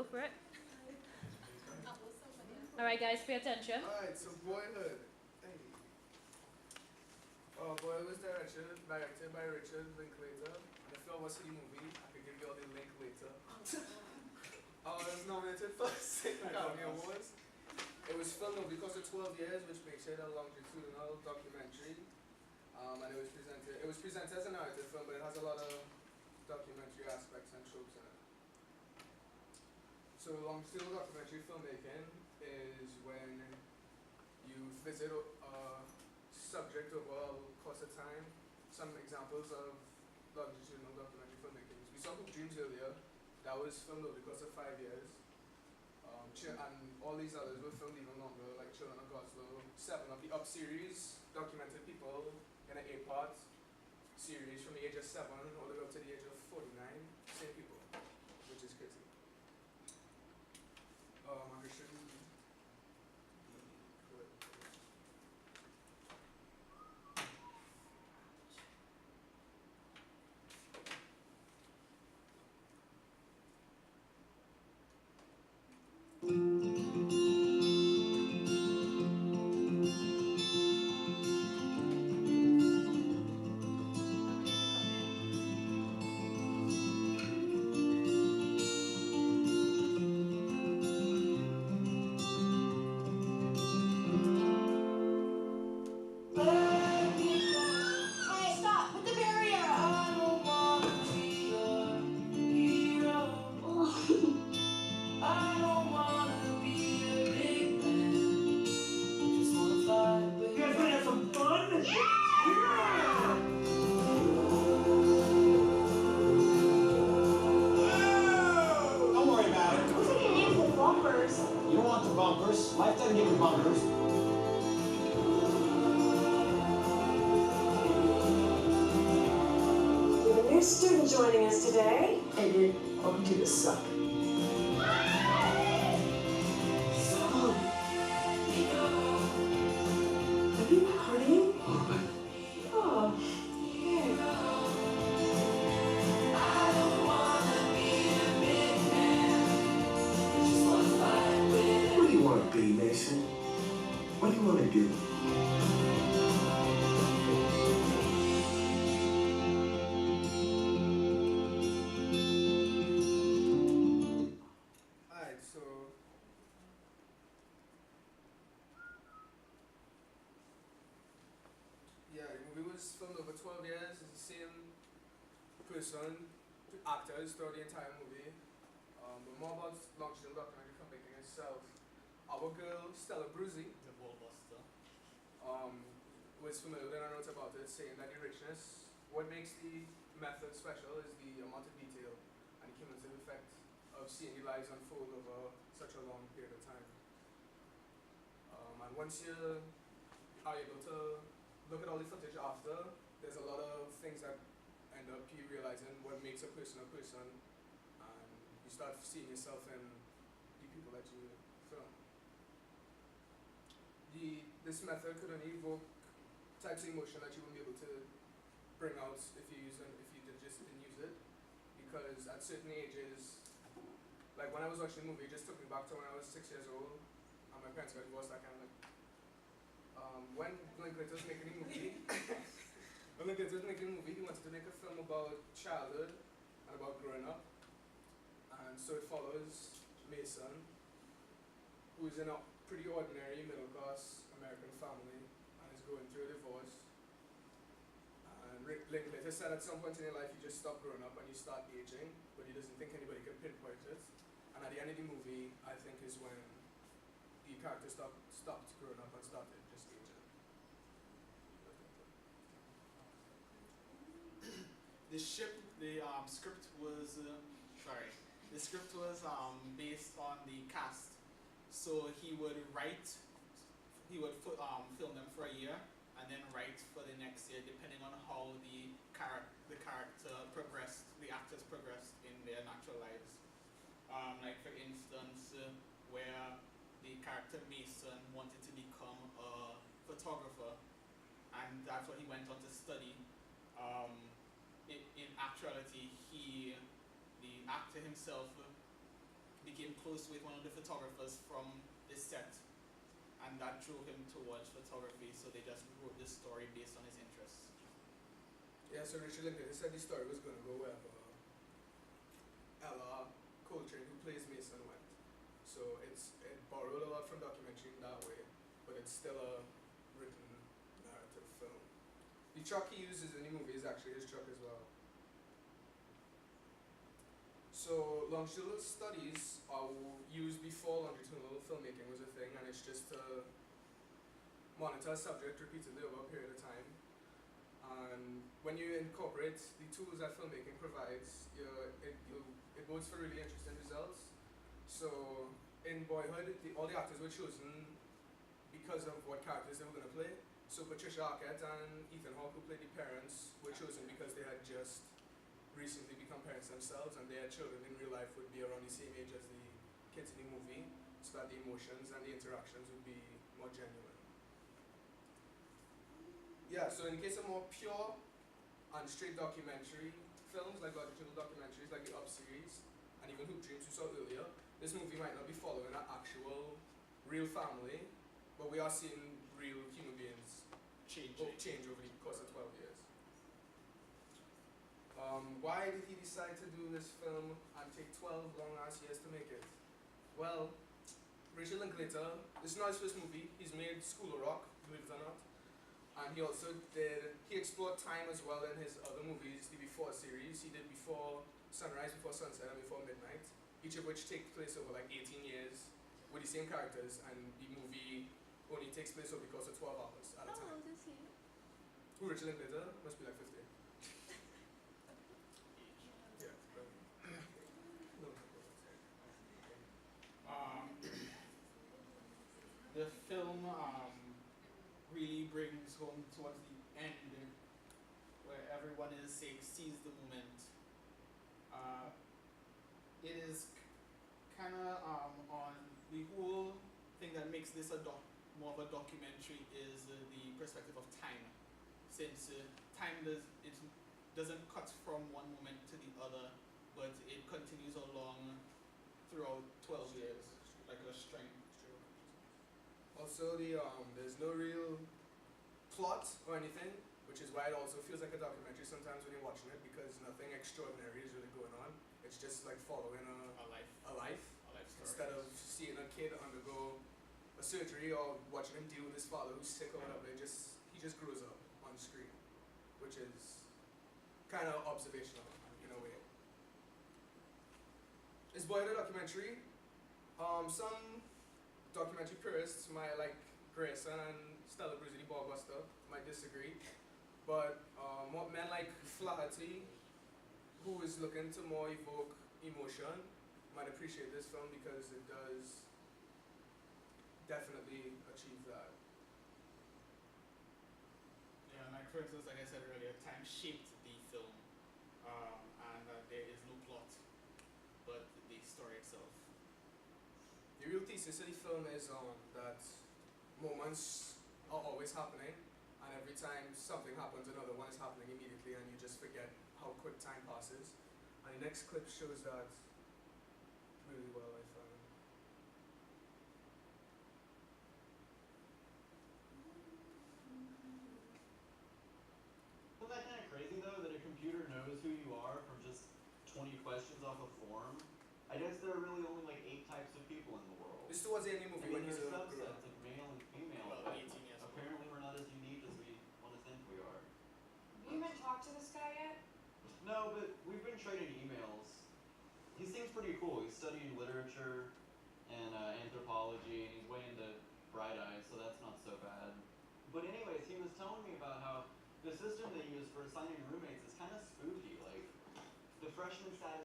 Go for it. Alright guys, pay attention. Alright, so Boyhood. Hey. Boyhood was directed by Richard Linklater. And if y'all watch the movie, I could give y'all the link later. It was nominated for 6 Academy Awards. It was filmed over the course of 12 years, which makes it a longitudinal documentary. And it was presented as a narrative film, but it has a lot of documentary aspects and tropes in it. So longitudinal documentary filmmaking is when you visit a subject over a course of time. Some examples of longitudinal documentary filmmaking. We saw Hoop Dreams earlier. That was filmed over the course of 5 years. And all these others were filmed even longer, like Children of Goslow. 7 of the Up series documented people in an 8-part series from the age of 7 all the way up to the age of 49. Same people, which is crazy. I should Life doesn't give you bumpers. We have a new student joining us today. Edit onto the suck. Are you hurting? Oh, What do you want to be, Mason? What do you want to do? Alright, so yeah, the movie was filmed over 12 years. It's the same person, actors throughout the entire movie. But more about longitudinal documentary filmmaking itself. Our girl Stella Bruzy, The Ballbuster. was familiar with a note about it, saying that the richness, what makes the method special is the amount of detail and the cumulative effect of seeing the lives unfold over such a long period of time. And once you are able to look at all the footage after, there's a lot of things that end up you realizing what makes a person, and you start seeing yourself in the people that you film. This method could only evoke types of emotion that you wouldn't be able to bring out if you just didn't use it, because at certain ages, like when I was watching the movie, it just took me back to when I was 6 years old and my parents got divorced. That kind of like when Linklater was making the movie, he wanted to make a film about childhood and about growing up, and so it follows Mason, who's in a pretty ordinary middle-class American family and is going through a divorce. And Linklater said at some point in your life you just stop growing up and you start aging, but he doesn't think anybody can pinpoint it. And at the end of the movie, I think is when the character stopped growing up and started just aging. The script was based on the cast. So he would film them for a year and then write for the next year, depending on how the character progressed, the actors progressed in their natural lives. Like for instance, where the character Mason wanted to become a photographer, and that's what he went on to study. In actuality, the actor himself became close with one of the photographers from the set, and that drew him towards photography. So they just wrote this story based on his interests. Yeah, so Richard Linklater said the story was going to go wherever Ella Coltrane, who plays Mason, went. So it borrowed a lot from documentary in that way, but it's still a written narrative film. The truck he uses in the movie is actually his truck as well. So longitudinal studies are used before longitudinal filmmaking was a thing, and it's just to monitor a subject repeatedly over a period of time. And when you incorporate the tools that filmmaking provides, it bodes for really interesting results. So in Boyhood, all the actors were chosen because of what characters they were going to play. So Patricia Arquette and Ethan Hawke, who played the parents, were chosen because they had just recently become parents themselves, and their children in real life would be around the same age as the kids in the movie, so that the emotions and the interactions would be more genuine. Yeah, so in case of more pure and straight documentary films, like longitudinal documentaries like the Up series, and even Hoop Dreams we saw earlier, this movie might not be following an actual real family, but we are seeing real human beings change over the course of 12 years. Why did he decide to do this film and take 12 long ass years to make it? Well, Richard Linklater, this is not his first movie. He's made School of Rock, believe it or not. And he also he explored time as well in his other movies, the Before series. He did Before Sunrise, Before Sunset, and Before Midnight, each of which take place over like 18 years with the same characters, and the movie only takes place over the course of 12 hours at a How time. old is he? Who, Richard Linklater? Must be like 50. Yeah. No. The film really brings home towards the end, where everyone is saying seize the moment. It is kind of on the whole thing that makes this more of a documentary is the perspective of time, since time doesn't cut from one moment to the other, but it continues along throughout 12 years like a string. Also, there's no real plot or anything, which is why it also feels like a documentary sometimes when you're watching it, because nothing extraordinary is really going on. It's just like following A life story. instead of seeing a kid undergo a surgery or watching him deal with his father who's sick or whatever. He just grows up on screen, which is kind of observational in a way. Is Boyhood a documentary? Some documentary purists might, like Grayson and Stella Bruce, the Ballbuster, might disagree, but what men like Flaherty, who is looking to more evoke emotion, might appreciate this film because it does definitely achieve that. Yeah, like for instance, like I said earlier, time shaped the film, and there is no plot, but the story itself. The real thesis of the film is that moments are always happening, and every time something happens, another one is happening immediately, and you just forget how quick time passes. And the next clip shows that really well, I found. Isn't that kind of crazy though, that a computer knows who you are from just 20 questions off a form? I guess there are really only like 8 types of people in the world. This towards the end of the I movie mean, when he's there's a subsets of male and female, Well, but 18 years old. apparently we're not as unique as we want to think we are. You even talked to this guy yet? No, but we've been trading emails. He seems pretty cool. He's studying literature and anthropology, and he's way into Bright Eyes, so that's not so bad. But anyways, he was telling me about how the system they use for assigning roommates is kind of spooky. Like, the freshman status